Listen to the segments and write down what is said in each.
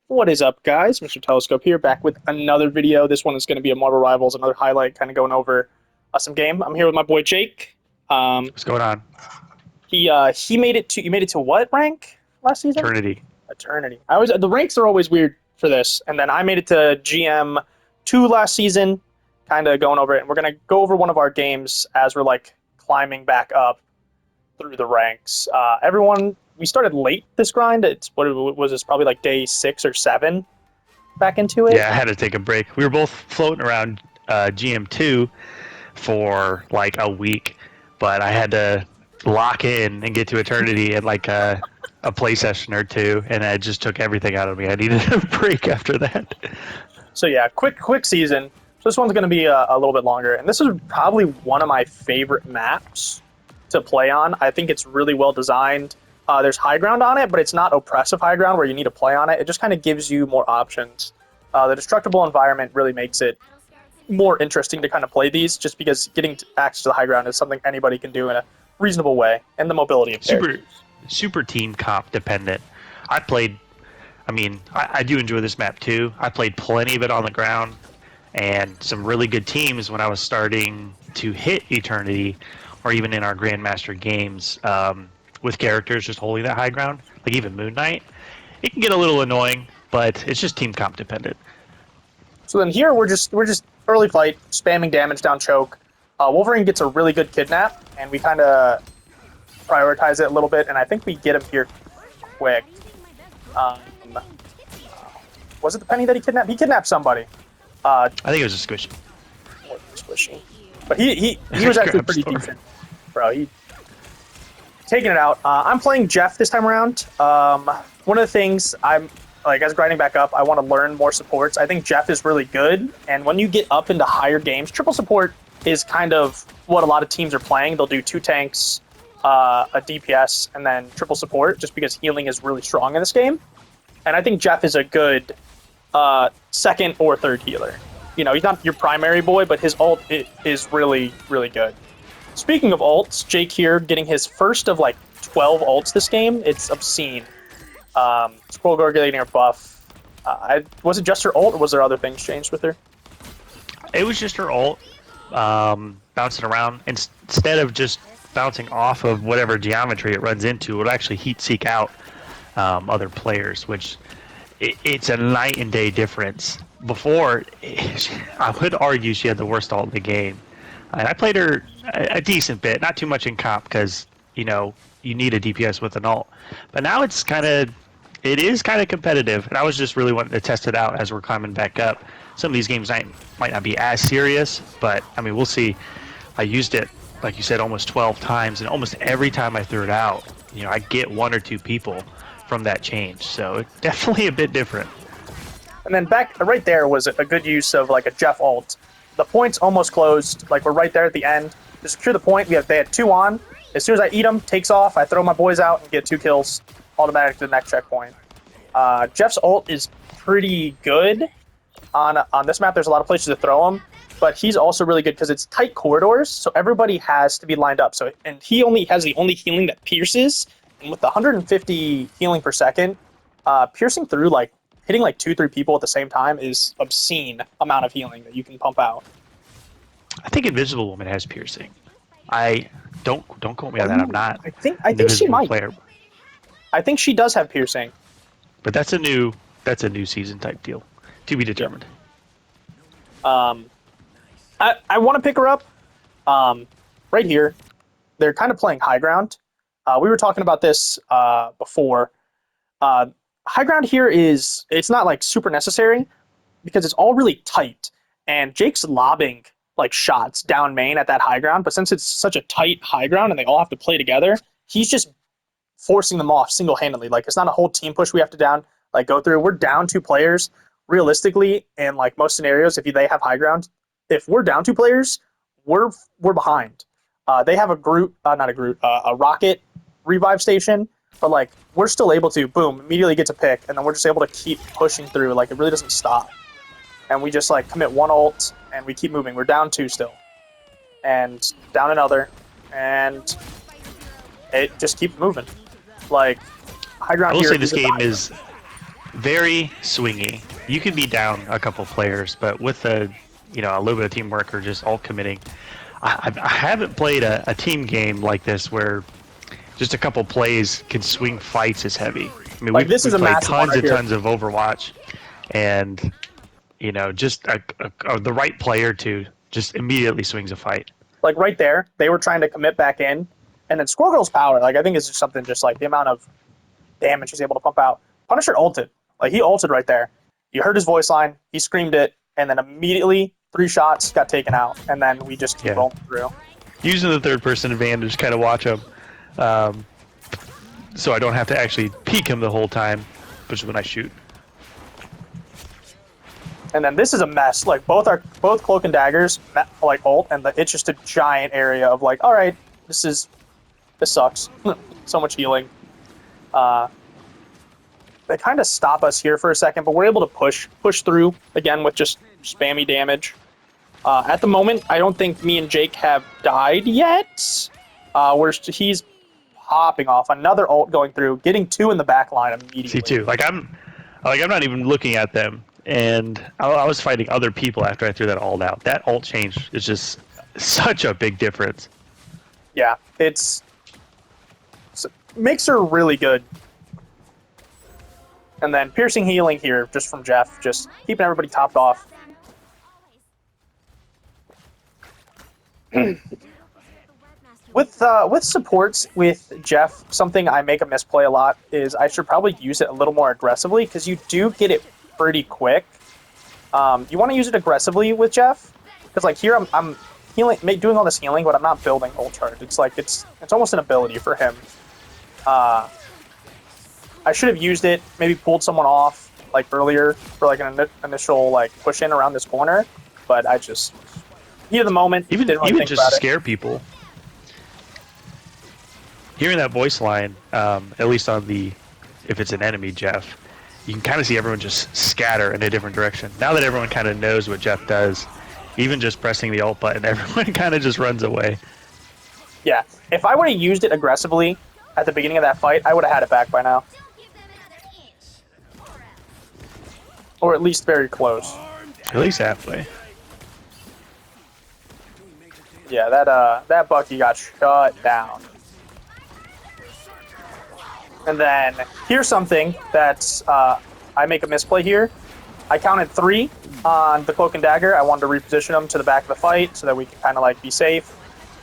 What is up, guys? Mr. Telescope here, back with another video. This one is going to be a Marvel Rivals, another highlight, kind of going over some game. I'm here with my boy Jake. What's going on? He made it to what rank last season? Eternity. Eternity. The ranks are always weird for this, and then I made it to GM 2 last season, kind of going over it. And we're gonna go over one of our games as we're like climbing back up through the ranks. We started late this grind. It's what was this? Probably like day 6 or 7 back into it. Yeah, I had to take a break. We were both floating around GM2 for like a week, but I had to lock in and get to Eternity in like a play session or two, and it just took everything out of me. I needed a break after that. So yeah, quick season. So this one's going to be a little bit longer, and this is probably one of my favorite maps to play on. I think it's really well designed. There's high ground on it, but it's not oppressive high ground where you need to play on it. It just kind of gives you more options. The destructible environment really makes it more interesting to kind of play these, just because getting access to the high ground is something anybody can do in a reasonable way, and the mobility of characters. Super team comp dependent. I do enjoy this map too. I played plenty of it on the ground, and some really good teams when I was starting to hit Eternity, or even in our Grandmaster games, with characters just holding that high ground, like even Moon Knight. It can get a little annoying, but it's just team comp dependent. So then here we're just early fight, spamming damage down choke. Wolverine gets a really good kidnap, and we kind of prioritize it a little bit, and I think we get him here quick. Was it the Penny that he kidnapped? He kidnapped somebody. I think it was a Squishy. Squishy. But he was actually pretty decent. Bro, he taking it out. I'm playing Jeff this time around. One of the things I'm like, as grinding back up, I want to learn more supports. I think Jeff is really good, and when you get up into higher games, triple support is kind of what a lot of teams are playing. They'll do 2 tanks, a DPS, and then triple support, just because healing is really strong in this game. And I think Jeff is a good second or third healer. You know, he's not your primary boy, but his ult is really, really good. Speaking of ults, Jake here getting his first of like 12 ults this game. It's obscene. Squirrel getting her buff. Was it just her ult, or was there other things changed with her? It was just her ult, bouncing around. Instead of just bouncing off of whatever geometry it runs into, it would actually heat seek out other players, which it's a night and day difference. Before, I would argue she had the worst ult in the game. And I played her a decent bit, not too much in comp, because you need a DPS with an ult. But now it is kind of competitive, and I was just really wanting to test it out as we're climbing back up. Some of these games might not be as serious, but I mean, we'll see. I used it, like you said, almost 12 times, and almost every time I threw it out, I get 1 or 2 people from that change. So it's definitely a bit different. And then right there was a good use of like a Jeff ult. The point's almost closed. Like, we're right there at the end. To secure the point, they had 2 on. As soon as I eat them, takes off. I throw my boys out and get 2 kills. Automatic to the next checkpoint. Jeff's ult is pretty good on this map. There's a lot of places to throw him, but he's also really good because it's tight corridors, so everybody has to be lined up. And he only has the only healing that pierces, and with the 150 healing per second, piercing through like hitting like 2-3 people at the same time is obscene amount of healing that you can pump out. I think Invisible Woman has piercing. I don't quote me on that. I'm not. I think she might. Player. I think she does have piercing. But that's a new season type deal, to be determined. I want to pick her up. Right here, they're kind of playing high ground. We were talking about this before. High ground here it's not like super necessary because it's all really tight, and Jake's lobbing like shots down main at that high ground, but since it's such a tight high ground and they all have to play together, he's just forcing them off single-handedly. Like, it's not a whole team push we have to go through. We're down 2 players. Realistically, in like most scenarios, if they have high ground, if we're down 2 players, we're behind. They have a rocket revive station, but like, we're still able to immediately get to pick, and then we're just able to keep pushing through. Like, it really doesn't stop. And we just like commit 1 ult and we keep moving. We're down 2 still, and down another, and it just keeps moving. Like, high ground. I will say this game is very swingy. You can be down a couple players, but with a little bit of teamwork or just all committing, I haven't played a team game like this where just a couple plays can swing fights as heavy. I mean, Like, this is a played massive one tons right and here. tons of Overwatch, and just the right player to just immediately swings a fight. Like, right there, they were trying to commit back in, and then Squirrel Girl's power, like, I think it's just something just like the amount of damage he's able to pump out. Punisher ulted. Like, he ulted right there. You heard his voice line, he screamed it, and then immediately 3 shots got taken out, and then we just keep rolling through. Using the third person advantage, kind of watch him, so I don't have to actually peek him the whole time, which is when I shoot. And then this is a mess. Like, both Cloak and Daggers like ult, and it's just a giant area of like, all right, this sucks. So much healing. They kind of stop us here for a second, but we're able to push through again with just spammy damage. At the moment, I don't think me and Jake have died yet. He's popping off another ult going through, getting 2 in the back line immediately. C2. I'm not even looking at them, and I was fighting other people after I threw that ult out. That ult change is just such a big difference. Yeah, makes her really good. And then piercing healing here, just from Jeff, just keeping everybody topped off. With supports with Jeff, something I make a misplay a lot is I should probably use it a little more aggressively, because you do get it pretty quick. You want to use it aggressively with Jeff, because like here I'm healing, doing all this healing, but I'm not building ult charge. It's like it's almost an ability for him. I should have used it, maybe pulled someone off like earlier for like an initial like push in around this corner, but I just heat of the moment, Even didn't really think just about to it. scare people. Hearing that voice line, at least on if it's an enemy Jeff, you can kind of see everyone just scatter in a different direction. Now that everyone kind of knows what Jeff does, even just pressing the ult button, everyone kind of just runs away. Yeah, if I would have used it aggressively at the beginning of that fight, I would have had it back by now. Or at least very close. At least halfway. Yeah, that Bucky got shut down. And then here's something that's I make a misplay here. I counted 3 on the Cloak and Dagger. I wanted to reposition them to the back of the fight so that we can kind of like be safe.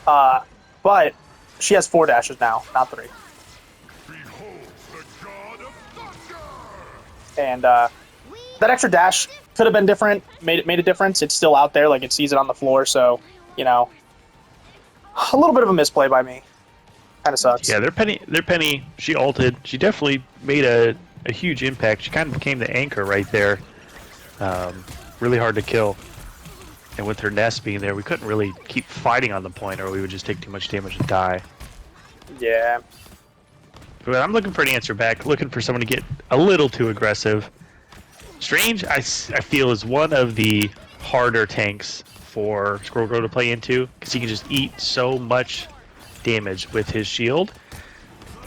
But she has 4 dashes now, not 3. And that extra dash could have been different, made a difference. It's still out there, like it sees it on the floor, so, a little bit of a misplay by me. Kind of sucks. Yeah, their Penny, she ulted. She definitely made a huge impact. She kind of became the anchor right there. Really hard to kill. And with her nest being there, we couldn't really keep fighting on the point, or we would just take too much damage and die. Yeah. But I'm looking for an answer back, looking for someone to get a little too aggressive. Strange, I feel, is one of the harder tanks for Squirrel Girl to play into, because he can just eat so much damage with his shield.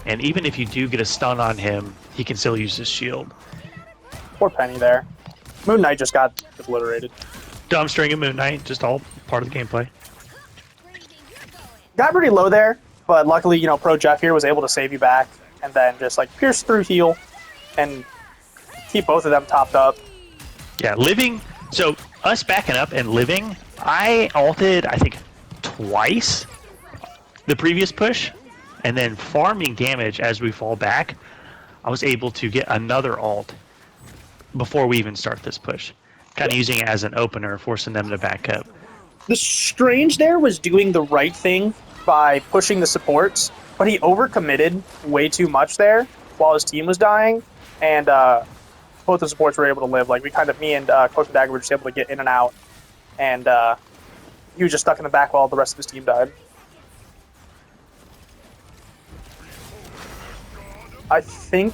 And even if you do get a stun on him, he can still use his shield. Poor Penny there. Moon Knight just got obliterated. Dumbstring and Moon Knight, just all part of the gameplay. Got pretty low there, but luckily, Pro Jeff here was able to save you back, and then just like pierce through heal and keep both of them topped up. Yeah, living. So us backing up and living, I ulted, I think, twice the previous push, and then farming damage as we fall back, I was able to get another ult before we even start this push. Kind of using it as an opener, forcing them to back up. The Strange there was doing the right thing by pushing the supports, but he overcommitted way too much there while his team was dying, and both the supports were able to live. Like, me and Cloak and Dagger were just able to get in and out, and he was just stuck in the back while the rest of his team died. I think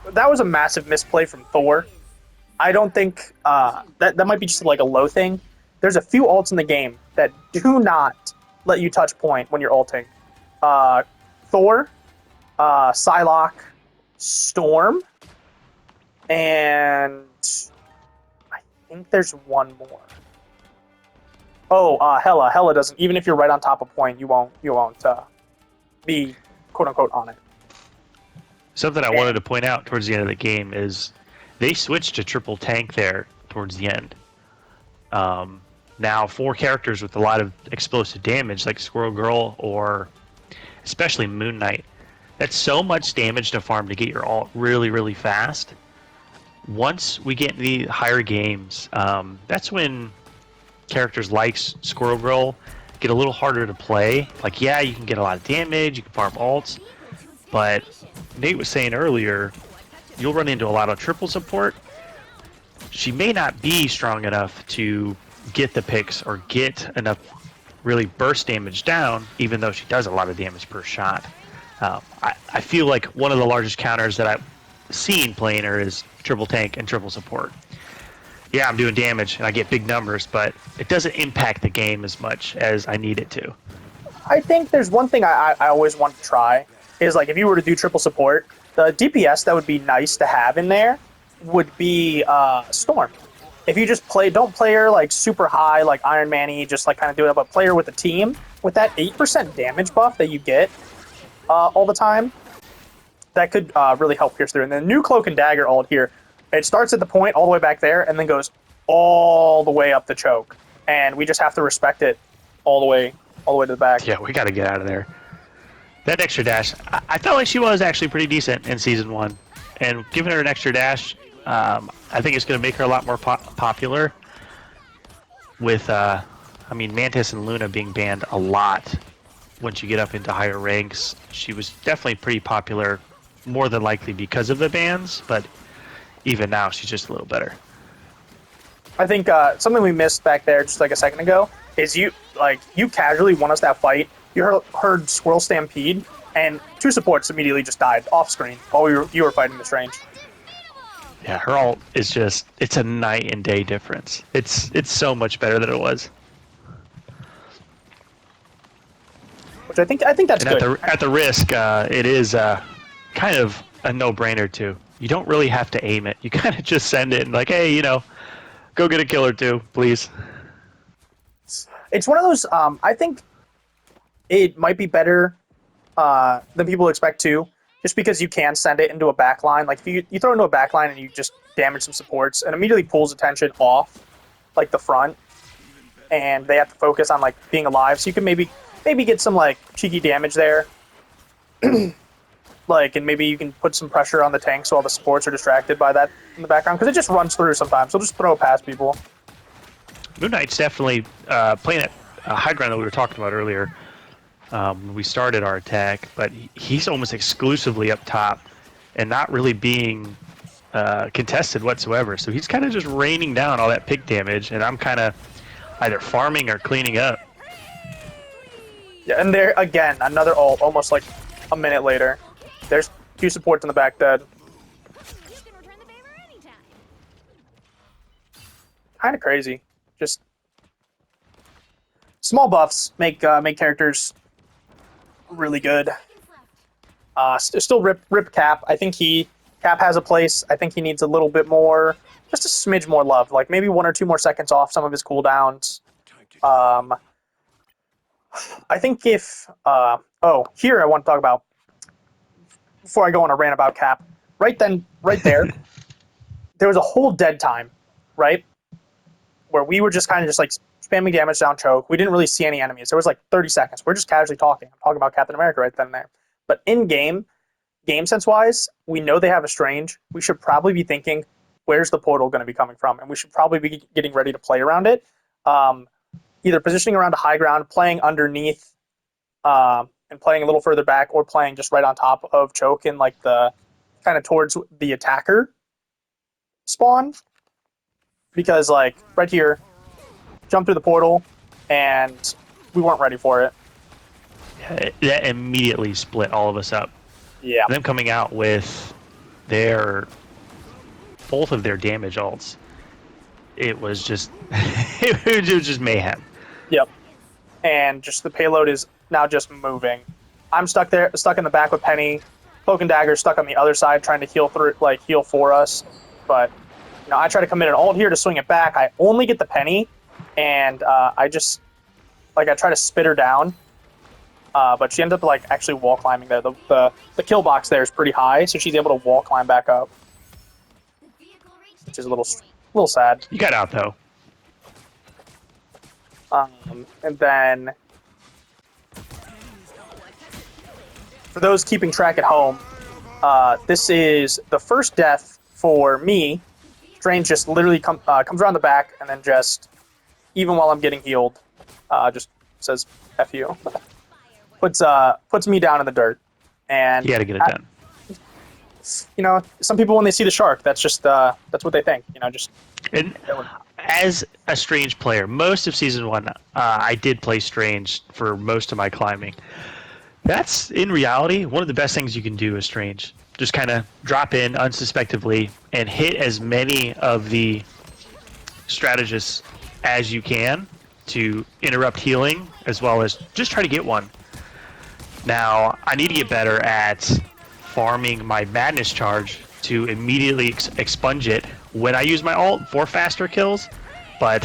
that was a massive misplay from Thor. I don't think that might be just like a low thing. There's a few ults in the game that do not let you touch point when you're ulting. Thor, Psylocke, Storm, And I think there's one more. Oh, Hela. Hela doesn't. Even if you're right on top of point, you won't be quote unquote on it. Something I wanted to point out towards the end of the game is they switched to triple tank there towards the end. Now 4 characters with a lot of explosive damage, like Squirrel Girl or especially Moon Knight. That's so much damage to farm to get your ult really, really fast. Once we get into the higher games, that's when characters like Squirrel Girl get a little harder to play. Like, yeah, you can get a lot of damage, you can farm ults, but Nate was saying earlier, you'll run into a lot of triple support. She may not be strong enough to get the picks or get enough really burst damage down, even though she does a lot of damage per shot. I feel like one of the largest counters that I've seen playing her is triple tank and triple support. Yeah, I'm doing damage and I get big numbers, but it doesn't impact the game as much as I need it to. I think there's one thing I always want to try is like if you were to do triple support, the DPS that would be nice to have in there would be Storm. If you just don't play her like super high, like Iron Man-y, just like kind of do it, but play her with a team with that 8% damage buff that you get all the time, that could really help pierce through. And the new Cloak and Dagger ult here, it starts at the point all the way back there and then goes all the way up the choke, and we just have to respect it all the way to the back. Yeah, we got to get out of there. That extra dash, I felt like she was actually pretty decent in Season 1. And giving her an extra dash, I think it's going to make her a lot more popular. With, Mantis and Luna being banned a lot once you get up into higher ranks. She was definitely pretty popular, more than likely because of the bans, but even now she's just a little better. I think something we missed back there just like a second ago is you casually won us that fight. You heard Squirrel Stampede, and 2 supports immediately just died off screen while you were fighting this range. Yeah, her ult is it's a night and day difference. It's so much better than it was. Which I think that's and good. At the risk, it is kind of a no-brainer too. You don't really have to aim it. You kind of just send it and like, hey, go get a kill or 2, please. It's one of those. I think it might be better than people expect too, just because you can send it into a backline. Like if you throw it into a backline and you just damage some supports, it immediately pulls attention off like the front, and they have to focus on like being alive. So you can maybe get some like cheeky damage there. And maybe you can put some pressure on the tanks while the supports are distracted by that in the background, because it just runs through sometimes. So just throw it past people. Moon Knight's definitely playing at high ground that we were talking about earlier when we started our attack, but he's almost exclusively up top and not really being contested whatsoever. So he's kind of just raining down all that pick damage, and I'm kind of either farming or cleaning up. Yeah, and there again, another ult almost like a minute later. There's 2 supports in the back dead. Kind of crazy. Just small buffs make characters really good. Still rip Cap. I think Cap has a place. I think he needs a little bit more, just a smidge more love, like maybe 1 or 2 more seconds off some of his cooldowns. I think if here I want to talk about, before I go on a rant about Cap, right there, there was a whole dead time, right, where we were just kind of just like spamming damage down choke. We didn't really see any enemies. There was like 30 seconds. We're just casually talking. I'm talking about Captain America right then and there. But in game sense wise, we know they have a Strange. We should probably be thinking, where's the portal going to be coming from? And we should probably be getting ready to play around it. Either positioning around a high ground, playing underneath, and playing a little further back, or playing just right on top of choke in like the kind of towards the attacker spawn. Because like right here, jump through the portal, and we weren't ready for it. Yeah, that immediately split all of us up. Yeah. Them coming out with both of their damage ults, it was just it was just mayhem. Yep. And just the payload is now just moving. I'm stuck in the back with Penny. Cloak and Dagger stuck on the other side trying to heal for us. but I try to commit an ult here to swing it back. I only get the penny, and I just I try to spit her down, but she ends up actually wall climbing there. The kill box there is pretty high, so she's able to wall climb back up, which is a little sad. You got out though. And then for those keeping track at home, this is the first death for me. Strange just literally comes around the back and then just, even while I'm getting healed, just says "F you," puts me down in the dirt. And You got to get it done. Some people when they see the shark, that's just that's what they think. Just And as a Strange player, most of Season 1, I did play Strange for most of my climbing. That's, in reality, one of the best things you can do as Strange. Just kind of drop in unsuspectively and hit as many of the strategists as you can to interrupt healing, as well as just try to get one. Now, I need to get better at farming my Madness Charge to immediately expunge it when I use my ult for faster kills, but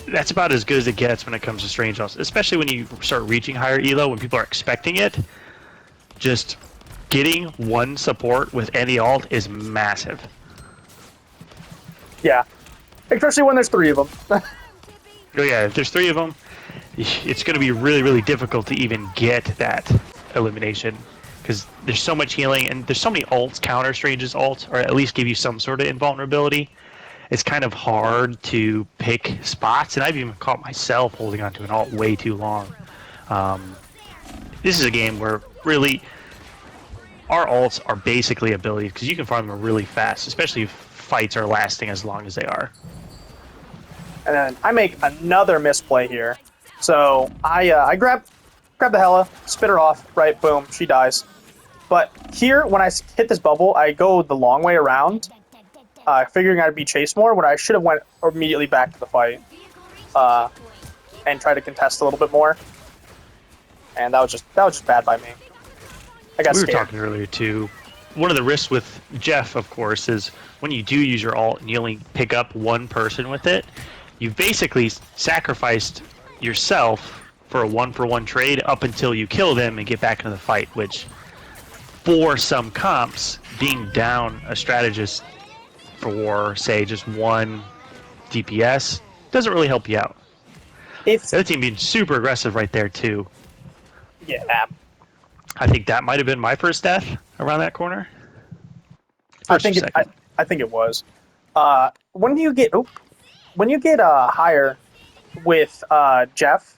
that's about as good as it gets when it comes to Strange ults, especially when you start reaching higher elo, when people are expecting it. Just getting one support with any ult is massive. Yeah, especially when there's 3 of them. Oh yeah, if there's 3 of them, it's going to be really, really difficult to even get that elimination, because there's so much healing and there's so many ults counter Strange's ult, or at least give you some sort of invulnerability. It's kind of hard to pick spots, and I've even caught myself holding onto an ult way too long. This is a game where really our ults are basically abilities, because you can farm them really fast, especially if fights are lasting as long as they are. And then I make another misplay here. So I grab the Hela, spit her off, right, boom, she dies. But here, when I hit this bubble, I go the long way around, figuring I'd be chased more, when I should have went immediately back to the fight and tried to contest a little bit more. And that was just bad by me. I got We were scared. talking earlier too. One of the risks with Jeff, of course, is when you do use your ult and you only pick up one person with it, you've basically sacrificed yourself for a 1-for-1 trade up until you kill them and get back into the fight, which for some comps, being down a strategist for, say, just 1 DPS doesn't really help you out. If The other team being super aggressive right there too. yeah, I think that might have been my first death around that corner. I First or think second. I think it was. When you get higher with Jeff,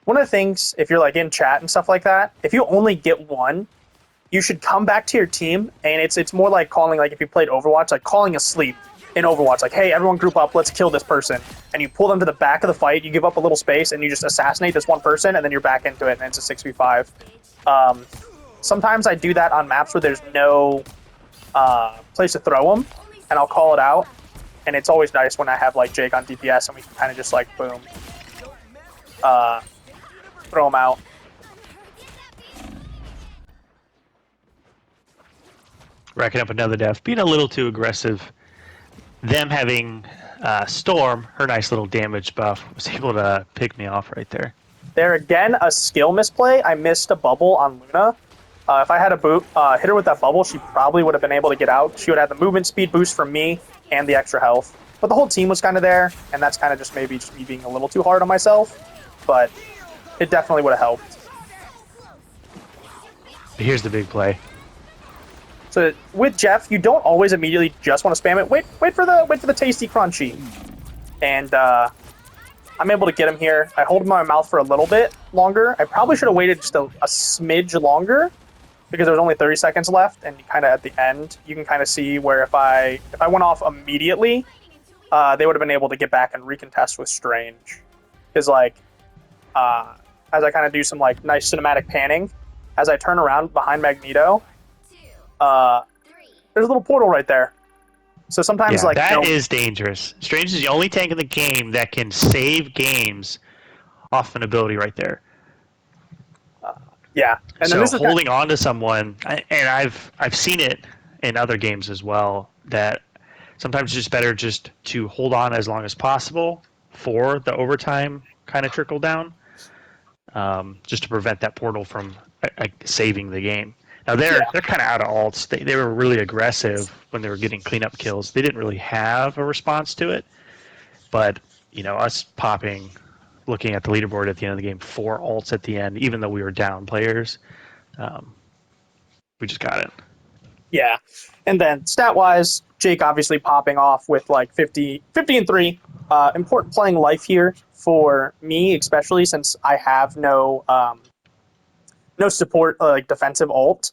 one of the things, if you're in chat and stuff like that, if you only get one, you should come back to your team, and it's more like calling, if you played Overwatch, like calling a sleep in Overwatch, like, hey, everyone group up, let's kill this person, and you pull them to the back of the fight, you give up a little space, and you just assassinate this one person, and then you're back into it, and it's a 6v5. Sometimes I do that on maps where there's no place to throw them, and I'll call it out, and it's always nice when I have Jake on DPS, and we can kind of just boom, throw them out. Racking up another death, being a little too aggressive. Them having Storm, her nice little damage buff, was able to pick me off right there. There again, a skill misplay. I missed a bubble on Luna. If I had hit her with that bubble, she probably would have been able to get out. She would have the movement speed boost from me and the extra health. But the whole team was kind of there, and that's kind of just maybe just me being a little too hard on myself. But it definitely would have helped. But here's the big play. So with Jeff, you don't always immediately just want to spam it. Wait for the tasty crunchy, and I'm able to get him here. I hold him in my mouth for a little bit longer. I probably should have waited just a smidge longer, because there's only 30 seconds left, and kind of at the end, you can kind of see where if I went off immediately, they would have been able to get back and recontest with Strange. Because as I kind of do some nice cinematic panning, as I turn around behind Magneto, there's a little portal right there. So sometimes that is dangerous. Strange is the only tank in the game that can save games off an ability right there. Yeah, and so then this is holding on to someone, and I've seen it in other games as well, that Sometimes it's just better just to hold on as long as possible for the overtime kind of trickle down, just to prevent that portal from saving the game. Now Yeah. they're kind of out of alts. They were really aggressive when they were getting cleanup kills. They didn't really have a response to it, but us popping, looking at the leaderboard at the end of the game, 4 alts at the end, even though we were down players, um, we just got it. Yeah. And then stat-wise, Jake obviously popping off with like 50 and 3. Important playing life here for me, especially since I have no support like defensive ult.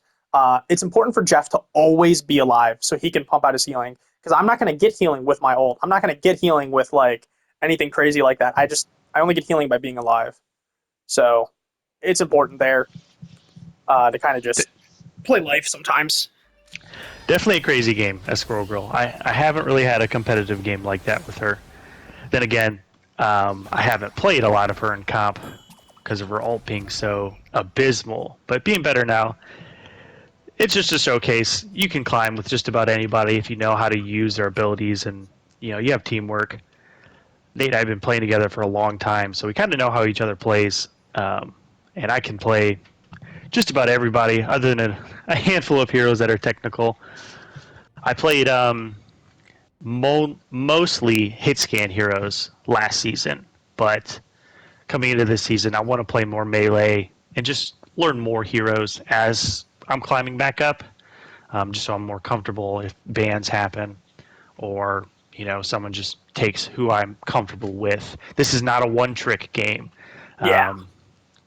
It's important for Jeff to always be alive so he can pump out his healing. Because I'm not going to get healing with my ult. I'm not going to get healing with like anything crazy like that. I only get healing by being alive. So it's important there to kind of just play life sometimes. Definitely a crazy game, as Squirrel Girl. I haven't really had a competitive game like that with her. Then again, I haven't played a lot of her in comp because of her ult being so abysmal. But being better now, it's just a showcase. You can climb with just about anybody if you know how to use their abilities, and you have teamwork. Nate and I have been playing together for a long time, so we kind of know how each other plays. And I can play just about everybody other than a handful of heroes that are technical. I played mostly hit scan heroes last season, but coming into this season, I want to play more melee and just learn more heroes as I'm climbing back up, just so I'm more comfortable if bans happen or someone just takes who I'm comfortable with. This is not a one-trick game. Yeah.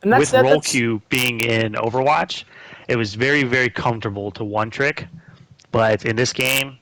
And With roll that's queue being in Overwatch, it was very, very comfortable to one trick. But in this game,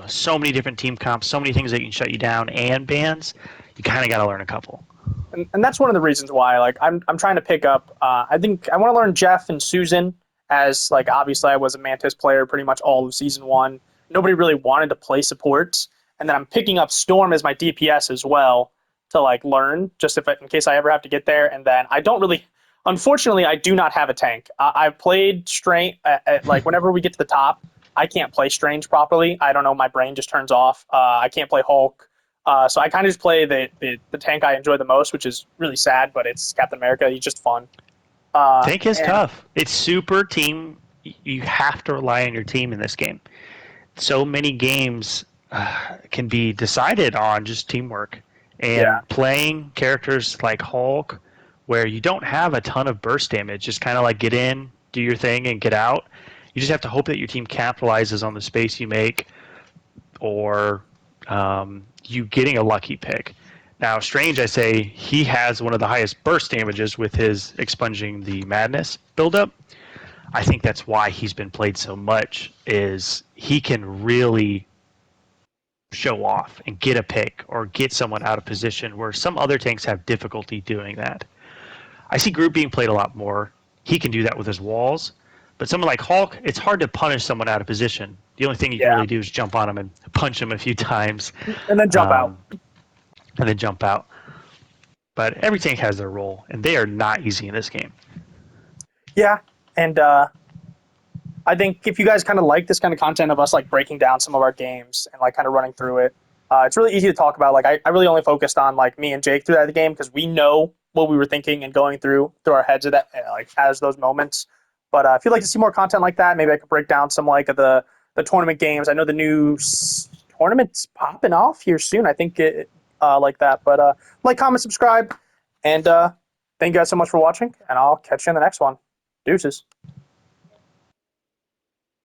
so many different team comps, so many things that can shut you down and bans, you kind of got to learn a couple. and that's one of the reasons why like I'm trying to pick up I think I want to learn Jeff and Susan, as like obviously I was a Mantis player pretty much all of season 1. Nobody really wanted to play supports, and then I'm picking up Storm as my DPS as well to like learn just in case I ever have to get there. And then I don't really, unfortunately, I do not have a tank. I've played Strange like whenever we get to the top, I can't play Strange properly. I don't know, my brain just turns off. I can't play Hulk. So I kind of just play the tank I enjoy the most, which is really sad, but it's Captain America. He's just fun. Tank is And tough. It's super team. You have to rely on your team in this game. So many games can be decided on just teamwork. yeah, And playing characters like Hulk, where you don't have a ton of burst damage, just kind of like get in, do your thing, and get out. You just have to hope that your team capitalizes on the space you make, or you getting a lucky pick. Now, Strange, I say, he has one of the highest burst damages with his expunging the madness buildup. I think that's why he's been played so much, is he can really show off and get a pick or get someone out of position where some other tanks have difficulty doing that. I see Groot being played a lot more. He can do that with his walls. But someone like Hulk, it's hard to punish someone out of position. The only thing you can yeah, really do is jump on him and punch him a few times, and then jump out. um, and then jump out. But every tank has their role, and they are not easy in this game. Yeah, and I think if you guys kind of like this kind of content of us like breaking down some of our games and like kind of running through it, it's really easy to talk about. Like I really only focused on like me and Jake through that game because we know what we were thinking and going through our heads at that like as those moments. But if you'd like to see more content like that, maybe I could break down some like of the tournament games. I know the new tournament's popping off here soon. I think it like that. But like, comment, subscribe, and thank you guys so much for watching. And I'll catch you in the next one. Deuces.